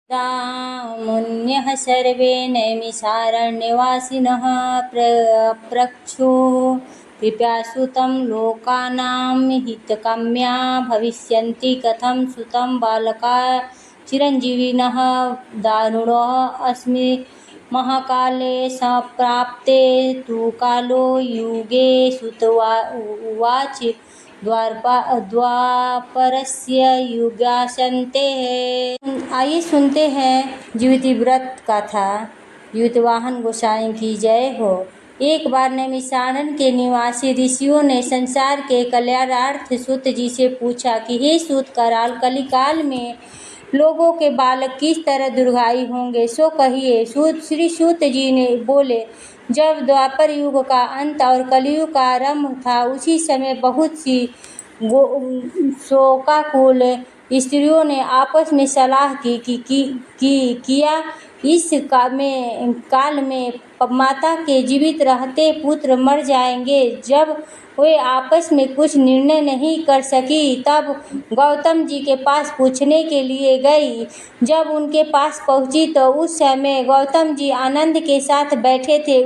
मुन्यः सर्वे नैमिषारण्यवासिनः प्रक्षु पिपासु तं लोकानां हितकाम्या भविष्यन्ति कथं सुतं बालका चिरञ्जीविनः दारुणः अस्मि महाकाले सम्प्राप्ते तु कालो युगे सुत उवाच द्वापरस्य युगासन्ते। आइए सुनते हैं जीवित व्रत कथा। जीवितवाहन गोसाई की जय हो। एक बार नैमिषारण्य के निवासी ऋषियों ने संसार के कल्याणार्थ सूत जी से पूछा कि हे सूत कराल, कलिकाल में लोगों के बालक किस तरह दुर्गायी होंगे, सो कहिए। श्री सूत जी ने बोले, जब द्वापर युग का अंत और कलयुग का आरंभ था, उसी समय बहुत सी शोकाकुल स्त्रियों ने आपस में सलाह की कि किया इस काल में माता के जीवित रहते पुत्र मर जाएंगे। जब वे आपस में कुछ निर्णय नहीं कर सकी, तब गौतम जी के पास पूछने के लिए गई। जब उनके पास पहुंची तो उस समय गौतम जी आनंद के साथ बैठे थे।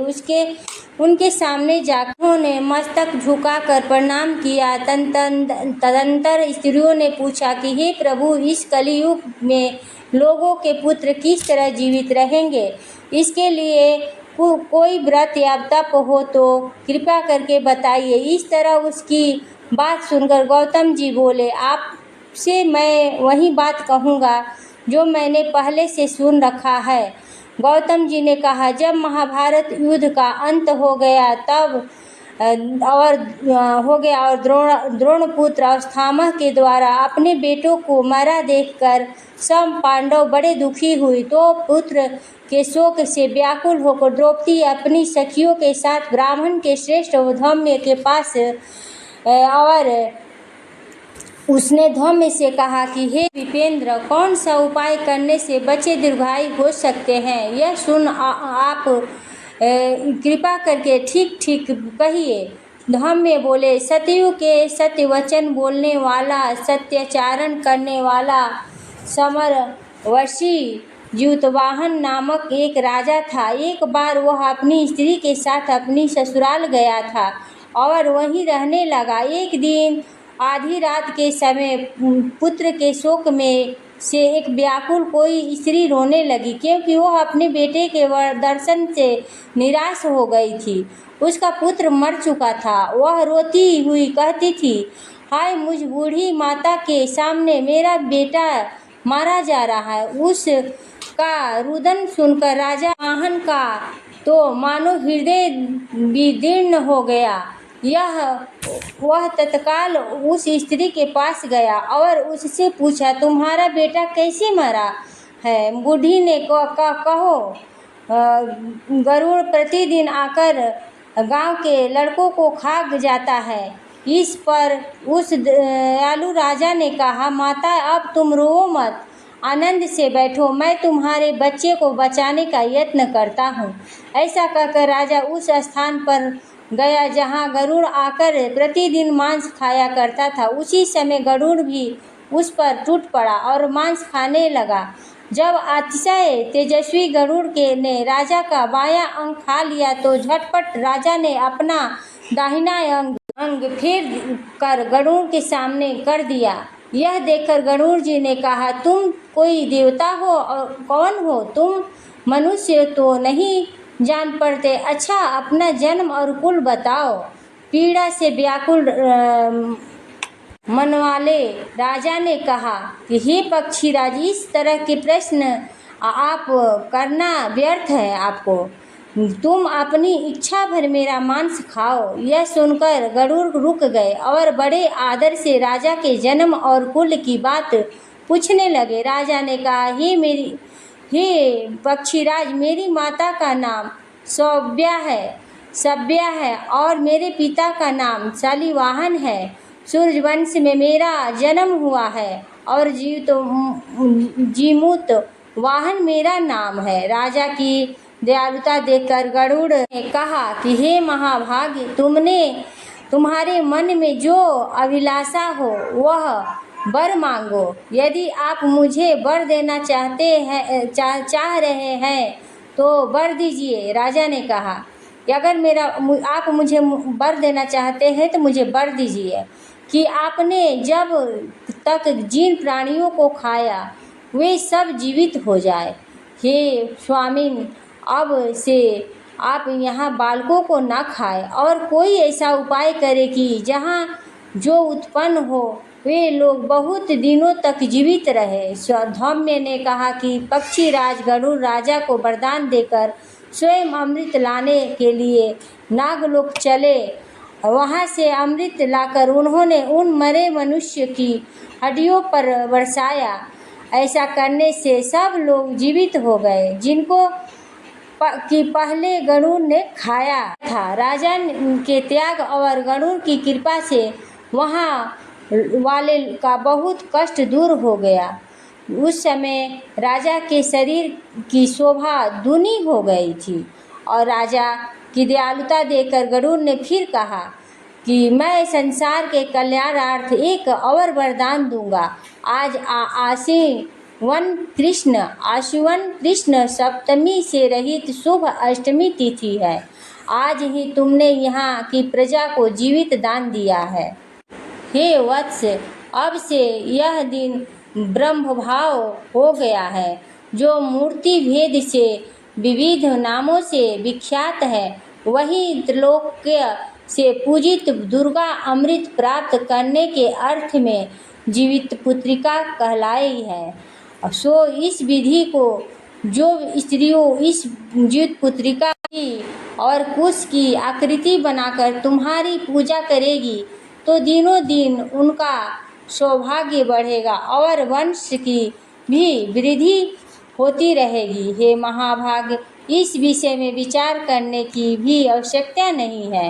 उनके सामने जाकर उन्होंने मस्तक झुकाकर प्रणाम किया। तदंतर स्त्रियों ने पूछा कि हे प्रभु, इस कलियुग में लोगों के पुत्र किस तरह जीवित रहेंगे? इसके लिए कोई व्रत या तप हो तो कृपा करके बताइए। इस तरह उसकी बात सुनकर गौतम जी बोले, आपसे मैं वही बात कहूँगा जो मैंने पहले से सुन रखा है। गौतम जी ने कहा, जब महाभारत युद्ध का अंत हो गया और द्रोण पुत्र अश्वत्थामा के द्वारा अपने बेटों को मारा देखकर सब पांडव बड़े दुखी हुए, तो पुत्र के शोक से व्याकुल होकर द्रौपदी अपनी सखियों के साथ ब्राह्मण के श्रेष्ठ धौम्य के पास और उसने धौम्य से कहा कि हे विपेंद्र, कौन सा उपाय करने से बच्चे दीर्घायु हो सकते हैं, यह सुन आप कृपा करके ठीक ठीक कहिए। धौम्य बोले, सतयुग के सत्य वचन बोलने वाला, सत्याचरण करने वाला समरवर्षी जीवितवाहन नामक एक राजा था। एक बार वह अपनी स्त्री के साथ अपनी ससुराल गया था और वहीं रहने लगा। एक दिन आधी रात के समय पुत्र के शोक में से एक व्याकुल कोई स्त्री रोने लगी, क्योंकि वह अपने बेटे के दर्शन से निराश हो गई थी। उसका पुत्र मर चुका था। वह रोती हुई कहती थी, हाय मुझ बूढ़ी माता के सामने मेरा बेटा मारा जा रहा है। उसका रुदन सुनकर राजा वाहन का तो मानो हृदय विदीर्ण हो गया। वह तत्काल उस स्त्री के पास गया और उससे पूछा, तुम्हारा बेटा कैसे मरा है? बूढ़ी ने कहो, गरुड़ प्रतिदिन आकर गांव के लड़कों को खा जाता है। इस पर उस दयालु राजा ने कहा, माता अब तुम रो मत, आनंद से बैठो, मैं तुम्हारे बच्चे को बचाने का यत्न करता हूँ। ऐसा कहकर राजा उस स्थान पर गया जहाँ गरुड़ आकर प्रतिदिन मांस खाया करता था। उसी समय गरुड़ भी उस पर टूट पड़ा और मांस खाने लगा। जब अतिशय तेजस्वी गरुड़ ने राजा का बायां अंग खा लिया तो झटपट राजा ने अपना दाहिना अंग फेर कर गरुड़ के सामने कर दिया। यह देखकर गरुड़ जी ने कहा, तुम कोई देवता हो और कौन हो? तुम मनुष्य तो नहीं जान पड़ते। अच्छा, अपना जन्म और कुल बताओ। पीड़ा से व्याकुल मन वाले राजा ने कहा कि हे पक्षीराज, इस तरह के प्रश्न आप करना व्यर्थ है आपको। तुम अपनी इच्छा भर मेरा मांस खाओ। यह सुनकर गरुड़ रुक गए और बड़े आदर से राजा के जन्म और कुल की बात पूछने लगे। राजा ने कहा, हे पक्षीराज, मेरी माता का नाम सव्या है और मेरे पिता का नाम शालिवाहन है। सूर्यवंश में मेरा जन्म हुआ है और जीमूत वाहन मेरा नाम है। राजा की दयालुता देखकर गरुड़ ने कहा कि हे महाभाग्य, तुम्हारे मन में जो अभिलाषा हो वह वर मांगो। यदि आप मुझे वर देना चाहते हैं चाह रहे हैं तो वर दीजिए। राजा ने कहा कि अगर आप मुझे वर देना चाहते हैं तो मुझे वर दीजिए कि आपने जब तक जिन प्राणियों को खाया वे सब जीवित हो जाए। हे स्वामिन, अब से आप यहाँ बालकों को न खाएं और कोई ऐसा उपाय करे कि जहाँ जो उत्पन्न हो वे लोग बहुत दिनों तक जीवित रहे। धौम्य ने कहा कि पक्षीराज गरुड़ राजा को वरदान देकर स्वयं अमृत लाने के लिए नागलोक चले। वहाँ से अमृत लाकर उन्होंने उन मरे मनुष्य की हड्डियों पर बरसाया। ऐसा करने से सब लोग जीवित हो गए जिनको कि पहले गरुड़ ने खाया था। राजा के त्याग और गरुड़ की कृपा से वहाँ वाले का बहुत कष्ट दूर हो गया। उस समय राजा के शरीर की शोभा दूनी हो गई थी और राजा की दयालुता देखकर गरुड़ ने फिर कहा कि मैं संसार के कल्याणार्थ एक और वरदान दूंगा। आज आश्विन कृष्ण सप्तमी से रहित शुभ अष्टमी तिथि है। आज ही तुमने यहाँ की प्रजा को जीवित दान दिया है। हे वत्स, अब से यह दिन ब्रह्मभाव हो गया है, जो मूर्ति भेद से विविध नामों से विख्यात है। वही त्रिलोक्य से पूजित दुर्गा अमृत प्राप्त करने के अर्थ में जीवित पुत्रिका कहलाई है। सो इस विधि को जो स्त्रियों इस जीवित पुत्रिका की और कुश की आकृति बनाकर तुम्हारी पूजा करेगी तो दिनों दिन उनका सौभाग्य बढ़ेगा और वंश की भी वृद्धि होती रहेगी। हे महाभाग, इस विषय में विचार करने की भी आवश्यकता नहीं है।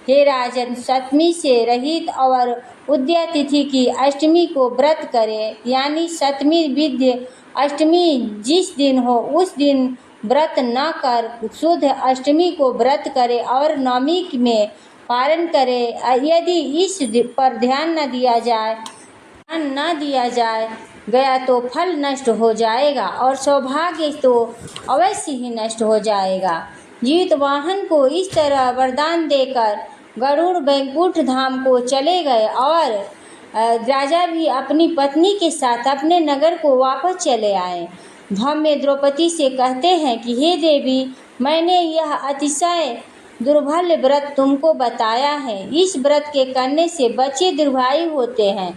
हे राजन, सप्तमी से रहित और उदया तिथि की अष्टमी को व्रत करें, यानी सप्तमी विद्य अष्टमी जिस दिन हो उस दिन व्रत न कर शुद्ध अष्टमी को व्रत करे और नवमी में पारण करे। यदि इस पर ध्यान न दिया जाए गया तो फल नष्ट हो जाएगा और सौभाग्य तो अवश्य ही नष्ट हो जाएगा। जीवित वाहन को इस तरह वरदान देकर गरुड़ वैकुंठ धाम को चले गए और राजा भी अपनी पत्नी के साथ अपने नगर को वापस चले आए। धौम्य द्रौपदी से कहते हैं कि हे देवी, मैंने यह अतिशय दुर्बल व्रत तुमको बताया है। इस व्रत के करने से बच्चे दीर्घायु होते हैं।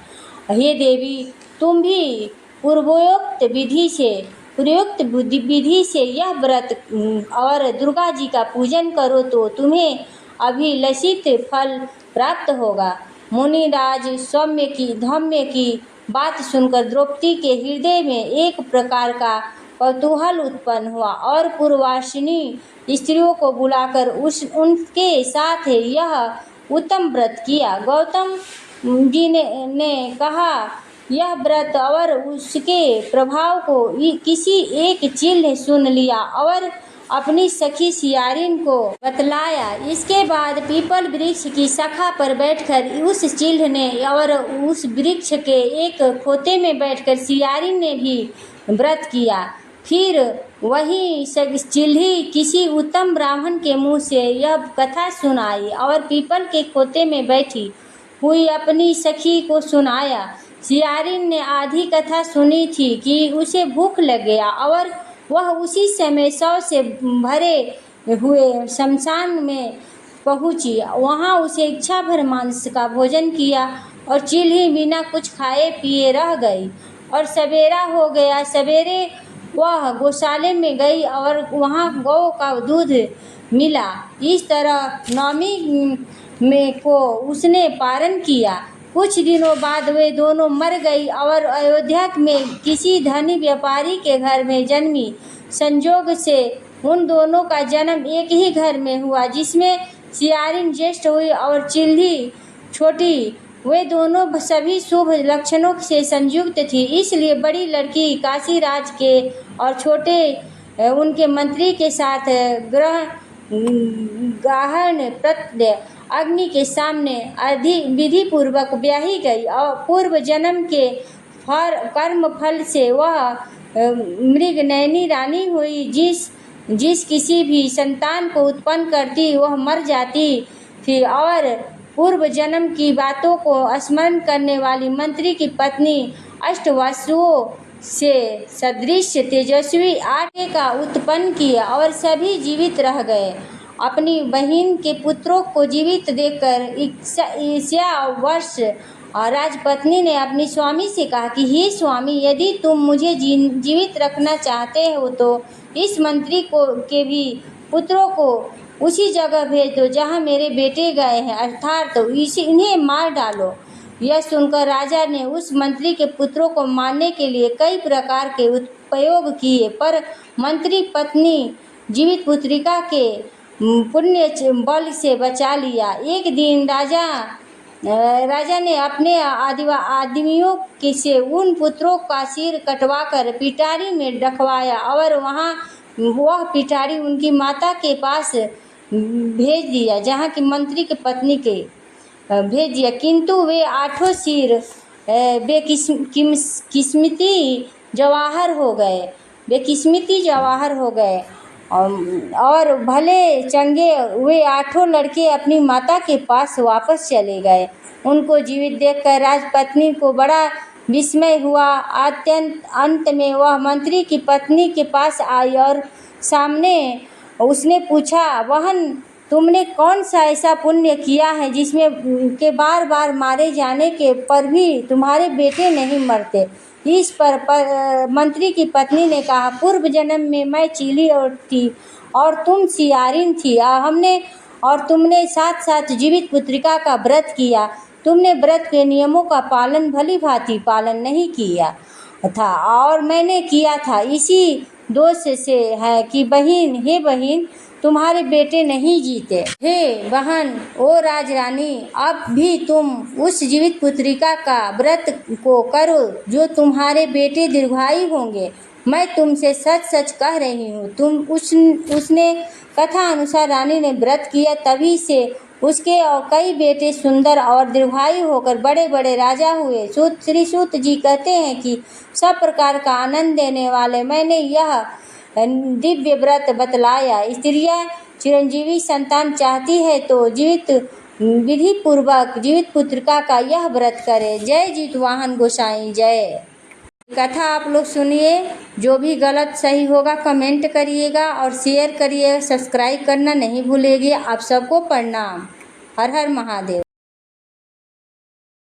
हे देवी, तुम भी पूर्वोक्त विधि से यह व्रत और दुर्गा जी का पूजन करो तो तुम्हें अभिलषित फल प्राप्त होगा। मुनिराज धौम्य की बात सुनकर द्रौपदी के हृदय में एक प्रकार का कौतूहल उत्पन्न हुआ और पूर्ववासिनी स्त्रियों को बुलाकर उनके साथ यह उत्तम व्रत किया। गौतम जी ने कहा, यह व्रत और उसके प्रभाव को किसी एक चील ने सुन लिया और अपनी सखी सियारिन को बतलाया। इसके बाद पीपल वृक्ष की शाखा पर बैठकर उस चील ने और उस वृक्ष के एक खोते में बैठकर सियारिन ने भी व्रत किया। फिर वही चिल्ही किसी उत्तम ब्राह्मण के मुँह से यह कथा सुनाई और पीपल के खोते में बैठी हुई अपनी सखी को सुनाया। सियारिन ने आधी कथा सुनी थी कि उसे भूख लग गया और वह उसी समय शव से भरे हुए शमशान में पहुंची। वहां उसे इच्छा भर मांस का भोजन किया और चिल्ही बिना कुछ खाए पिए रह गई और सवेरा हो गया। सवेरे वह गौशाले में गई और वहां गौ का दूध मिला। इस तरह नवमी में को उसने पारण किया। कुछ दिनों बाद वे दोनों मर गई और अयोध्या में किसी धनी व्यापारी के घर में जन्मी। संजोग से उन दोनों का जन्म एक ही घर में हुआ, जिसमें सियारिन ज्येष्ठ हुई और चिल्ही छोटी। वे दोनों सभी शुभ लक्षणों से संयुक्त थी, इसलिए बड़ी लड़की काशीराज के और छोटे उनके मंत्री के साथ गहन प्रत्य अग्नि के सामने विधि पूर्वक ब्याही गई और पूर्व जन्म के कर्म फल से वह मृगनयनी रानी हुई। जिस किसी भी संतान को उत्पन्न करती वह मर जाती थी और पूर्व जन्म की बातों को स्मरण करने वाली मंत्री की पत्नी अष्टवसुओं से सदृश तेजस्वी आटे का उत्पन्न किया और सभी जीवित रह गए। अपनी बहन के पुत्रों को जीवित देखकर ईर्ष्यावश राजपत्नी ने अपनी स्वामी से कहा कि हे स्वामी, यदि तुम मुझे जीवित रखना चाहते हो तो इस मंत्री के भी पुत्रों को उसी जगह भेज दो जहाँ मेरे बेटे गए हैं, अर्थात तो इन्हें मार डालो। यह सुनकर राजा ने उस मंत्री के पुत्रों को मारने के लिए कई प्रकार के उपयोग किए, पर मंत्री पत्नी जीवित पुत्रिका के पुण्य बल से बचा लिया। एक दिन राजा ने अपने आदमियों से उन पुत्रों का सिर कटवाकर पिटारी में रखवाया और वह पिटारी उनकी माता के पास भेज दिया, जहाँ की मंत्री की पत्नी के भेज दिया। किंतु वे आठों सिर बेकिस्मती जवाहर हो गए और भले चंगे वे आठों लड़के अपनी माता के पास वापस चले गए। उनको जीवित देखकर राजपत्नी को बड़ा विस्मय हुआ। अंत में वह मंत्री की पत्नी के पास आई और सामने उसने पूछा, बहन, तुमने कौन सा ऐसा पुण्य किया है जिसमें के बार बार मारे जाने के पर भी तुम्हारे बेटे नहीं मरते? इस पर मंत्री की पत्नी ने कहा, पूर्व जन्म में मैं चीली थी और तुम सियारिन थी। तुमने साथ साथ जीवित पुत्रिका का व्रत किया। तुमने व्रत के नियमों का पालन भली भांति पालन नहीं किया था और मैंने किया था। इसी दोष से है कि हे बहन, तुम्हारे बेटे नहीं जीते। हे बहन, ओ राजरानी, अब भी तुम उस जीवित पुत्रिका का व्रत को करो जो तुम्हारे बेटे दीर्घायु होंगे। मैं तुमसे सच सच कह रही हूँ। उसने कथा अनुसार रानी ने व्रत किया, तभी से उसके और कई बेटे सुंदर और दीर्घायु होकर बड़े बड़े राजा हुए। श्री सूत जी कहते हैं कि सब प्रकार का आनंद देने वाले मैंने यह दिव्य व्रत बतलाया। स्त्रियां चिरंजीवी संतान चाहती है तो विधि पूर्वक जीवित पुत्रिका का यह व्रत करे। जय जितवाहन गोसाई जय। कथा आप लोग सुनिए। जो भी गलत सही होगा कमेंट करिएगा और शेयर करिएगा। सब्सक्राइब करना नहीं भूलिएगा। आप सबको प्रणाम। हर हर महादेव।